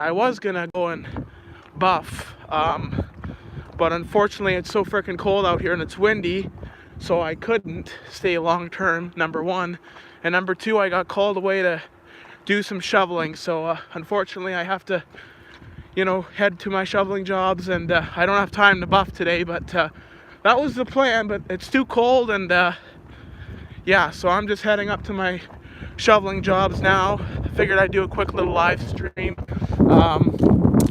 I was gonna go and buff, but unfortunately it's so freaking cold out here and it's windy, so I couldn't stay long term, number one. And number two, I got called away to do some shoveling, so unfortunately I have to, head to my shoveling jobs, and I don't have time to buff today, but that was the plan. But it's too cold, and yeah, so I'm just heading up to my shoveling jobs now. Figured I'd do a quick little live stream.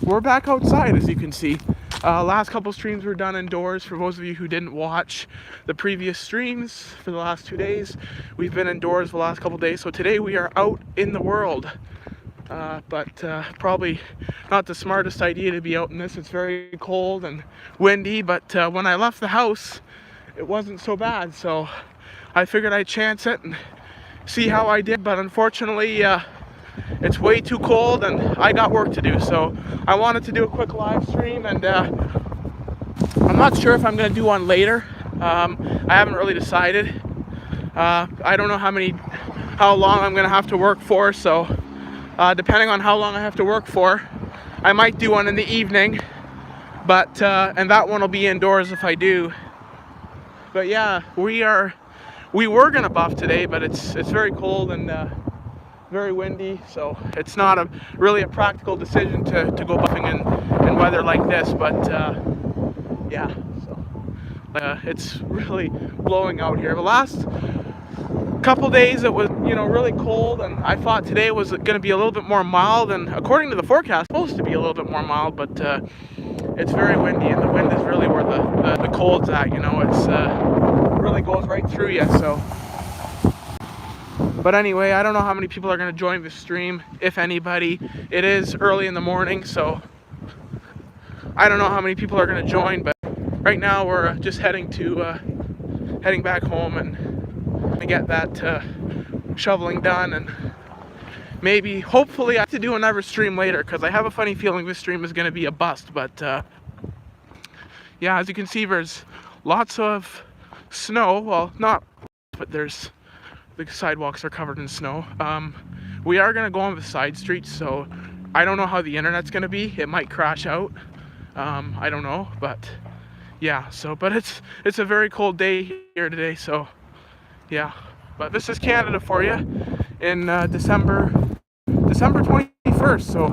We're back outside, as you can see. Last couple streams were done indoors. For those of you who didn't watch the previous streams for the last 2 days, we've been indoors the last couple days. So today we are out in the world. But probably not the smartest idea to be out in this. It's very cold and windy, but when I left the house, it wasn't so bad. So I figured I'd chance it and see how I did. But unfortunately, it's way too cold and I got work to do. So I wanted to do a quick live stream, and I'm not sure if I'm going to do one later. I haven't really decided. I don't know how long I'm going to have to work for, so depending on how long I have to work for, I might do one in the evening, but and that one will be indoors if I do. But yeah, we were gonna buff today, but it's very cold and very windy, so it's not really a practical decision to go buffing in weather like this. But yeah, so it's really blowing out here. The last couple days it was really cold, and I thought today was going to be a little bit more mild, and according to the forecast it's supposed to be a little bit more mild, but it's very windy, and the wind is really where the cold's at. It's really goes right through you. So but anyway, I don't know how many people are going to join the stream, if anybody. It is early in the morning, so I don't know how many people are going to join, but right now we're just heading back home and get that shoveling done, and hopefully I have to do another stream later, because I have a funny feeling this stream is going to be a bust. But yeah, as you can see, there's lots of snow. Well, not, but the sidewalks are covered in snow. We are going to go on the side streets, so I don't know how the internet's going to be. It might crash out. I don't know, but yeah, but it's a very cold day here today, so yeah. But this is Canada for you in December 21st, so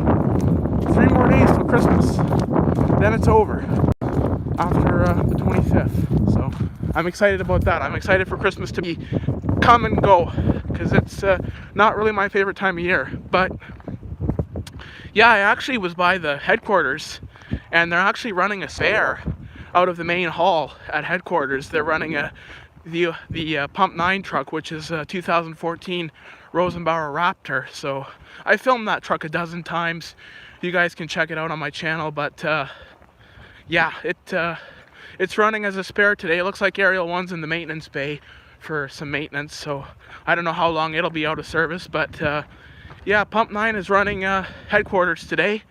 3 more days till Christmas. Then it's over after the 25th. So I'm excited about that. I'm excited for Christmas to be come and go, because it's not really my favorite time of year. But yeah, I actually was by the headquarters, and they're actually running a fair out of the main hall at headquarters. They're running the Pump 9 truck, which is a 2014 Rosenbauer Raptor. So I filmed that truck a dozen times. You guys can check it out on my channel. But yeah, it's running as a spare today. It looks like Ariel 1's in the maintenance bay for some maintenance, so I don't know how long it'll be out of service. But yeah, Pump 9 is running headquarters today,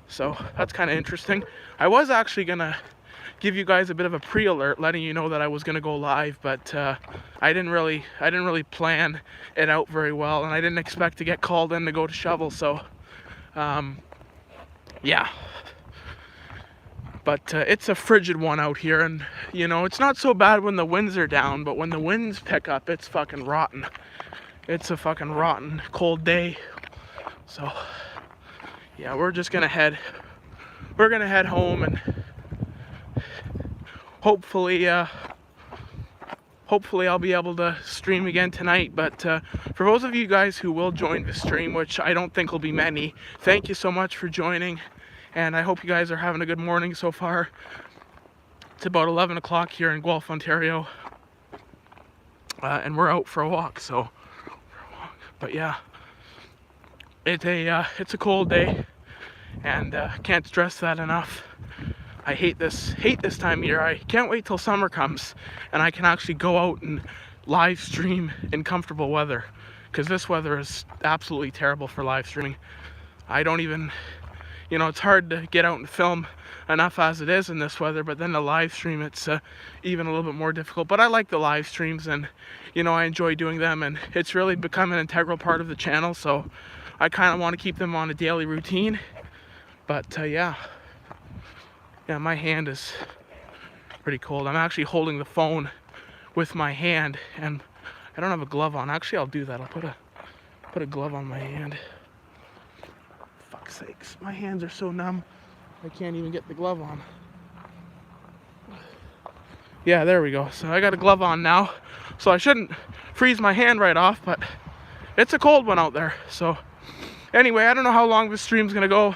so that's kind of interesting. I was actually gonna give you guys a bit of a pre-alert, letting you know that I was gonna go live, but I didn't really plan it out very well, and I didn't expect to get called in to go to shovel. So yeah, but it's a frigid one out here, and it's not so bad when the winds are down, but when the winds pick up, it's fucking rotten. It's a fucking rotten cold day. So yeah, we're gonna head home, and hopefully I'll be able to stream again tonight. But for those of you guys who will join the stream, which I don't think will be many, thank you so much for joining, and I hope you guys are having a good morning so far. It's about 11 o'clock here in Guelph, Ontario, and we're out for a walk. But yeah, it's a cold day, and can't stress that enough. I hate this time of year. I can't wait till summer comes and I can actually go out and live stream in comfortable weather, because this weather is absolutely terrible for live streaming. I don't even, it's hard to get out and film enough as it is in this weather, but then the live stream, it's even a little bit more difficult. But I like the live streams, and I enjoy doing them, and it's really become an integral part of the channel, so I kind of want to keep them on a daily routine. But yeah, my hand is pretty cold. I'm actually holding the phone with my hand, and I don't have a glove on. Actually, I'll do that. I'll put a glove on my hand. Fuck's sakes, my hands are so numb. I can't even get the glove on. Yeah, there we go. So I got a glove on now, so I shouldn't freeze my hand right off, but it's a cold one out there. So anyway, I don't know how long this stream's gonna go.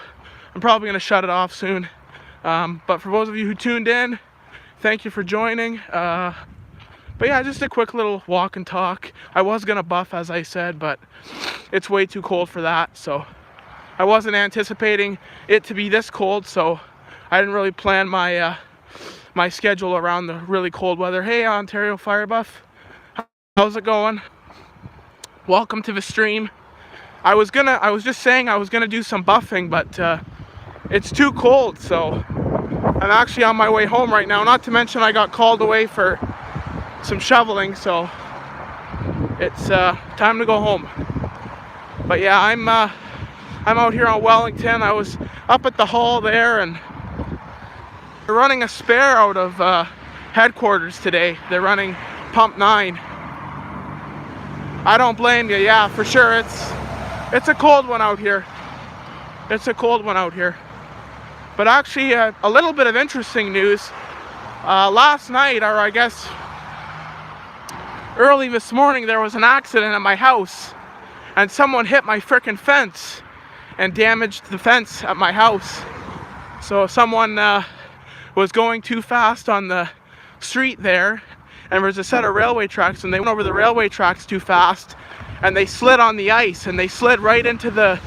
I'm probably gonna shut it off soon. But for those of you who tuned in, thank you for joining. But yeah, just a quick little walk and talk. I was gonna buff, as I said, but it's way too cold for that. So I wasn't anticipating it to be this cold, so I didn't really plan my my schedule around the really cold weather. Hey, Ontario Fire Buff, how's it going? Welcome to the stream. I was just saying I was gonna do some buffing, but it's too cold, so I'm actually on my way home right now. Not to mention I got called away for some shoveling, so it's time to go home. But yeah, I'm out here on Wellington. I was up at the hall there, and they're running a spare out of headquarters today. They're running pump 9. I don't blame you. Yeah, for sure. It's a cold one out here. It's a cold one out here. But actually, a little bit of interesting news. Last night, or I guess early this morning, there was an accident at my house, and someone hit my frickin' fence and damaged the fence at my house. So someone was going too fast on the street there, and there's a set of railway tracks, and they went over the railway tracks too fast, and they slid on the ice, and they slid right into the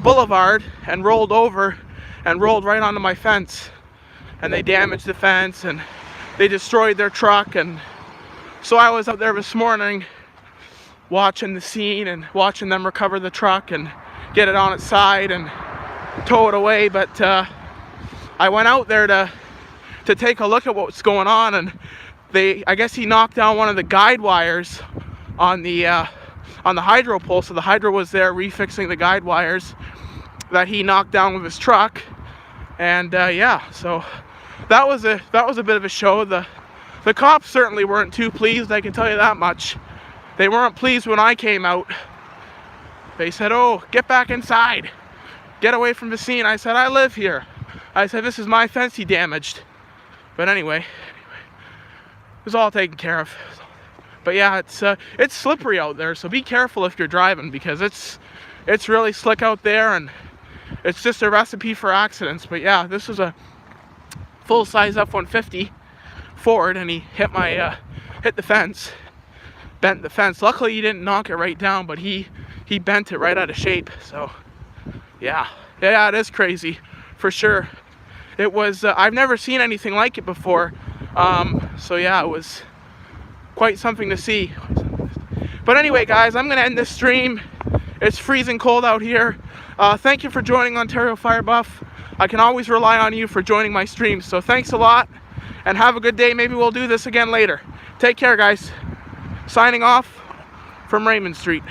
boulevard and rolled over and rolled right onto my fence, and they damaged the fence and they destroyed their truck. And so I was out there this morning watching the scene and watching them recover the truck and get it on its side and tow it away. But I went out there to take a look at what's going on, and I guess he knocked down one of the guide wires on the hydro pole. So the hydro was there refixing the guide wires that he knocked down with his truck. And yeah, so that was a bit of a show. The cops certainly weren't too pleased, I can tell you that much. They weren't pleased when I came out. They said, "Oh, get back inside, get away from the scene." I said, "I live here." I said, "This is my fence he damaged." But anyway, it was all taken care of. But yeah, it's slippery out there, so be careful if you're driving, because it's really slick out there, and it's just a recipe for accidents. But yeah, this was a full-size F-150 Ford, and he hit the fence, bent the fence. Luckily, he didn't knock it right down, but he bent it right out of shape. So yeah, it is crazy for sure. It was I've never seen anything like it before. So yeah, it was quite something to see. But anyway, guys, I'm gonna end this stream. It's freezing cold out here. Thank you for joining Ontario Fire Buff. I can always rely on you for joining my streams. So thanks a lot, and have a good day. Maybe we'll do this again later. Take care, guys. Signing off from Raymond Street.